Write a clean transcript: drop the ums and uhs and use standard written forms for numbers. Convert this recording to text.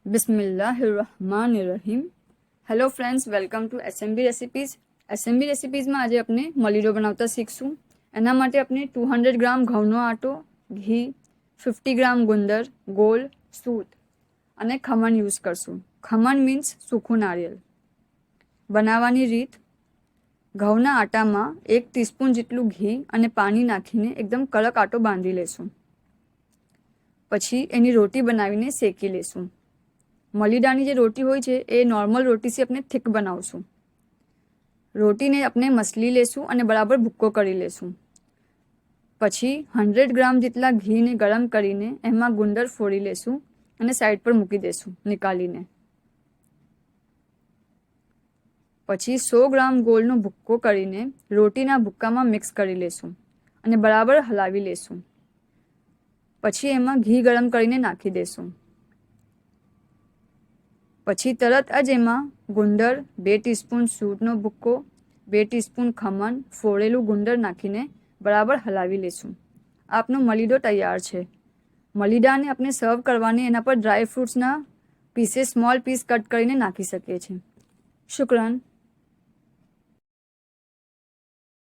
બિસ્મિલ્લાહિર્રહમાનિર્રહીમ. Hello friends, welcome to SMB recipes. એસએમબી રેસિપીઝમાં આજે આપણે મલીડો બનાવતા શીખશું. એના માટે આપણે 200 ગ્રામ ઘઉંનો આટો, ઘી, 50 ગ્રામ ગુંદર, ગોળ, સૂટ અને ખમણ યુઝ કરશું. ખમણ મીન્સ સૂકું નારિયેળ. બનાવવાની રીત: ઘઉંના આટામાં 1 ટીસ્પૂન જેટલું ઘી અને પાણી નાખીને એકદમ કડક આટો બાંધી લેશું. પછી એની રોટી બનાવીને શેકી લેશું. મલીદાની જે રોટી હોય છે એ નોર્મલ રોટીથી આપણે થીક બનાવશું. રોટીને આપણે મસલી લેશું અને બરાબર ભૂક્કો કરી લેશું. પછી 100 ગ્રામ જેટલા ઘીને ગરમ કરીને એમાં ગુંદર ફોડી લેશું અને સાઈડ પર મૂકી દેશું નીકાળીને. પછી 100 ગ્રામ ગોળનો ભૂક્કો કરીને રોટીના ભૂક્કામાં મિક્સ કરી લેશું અને બરાબર હલાવી લેશું. પછી એમાં ઘી ગરમ કરીને નાખી દેશું. પછી તરત જ એમાં ગુંદર, 2 ટીસ્પૂન સૂટનો ભૂક્કો, 2 ટીસ્પૂન ખમણ, ફોડેલું ગુંદર નાખીને બરાબર હલાવી લેશું. આપનો મલીડો તૈયાર છે. મલીદાને આપણે સર્વ કરવાની એના પર ડ્રાય ફ્રૂટ્સના સ્મોલ પીસ કટ કરીને નાખી શકીએ છીએ. શુક્રન.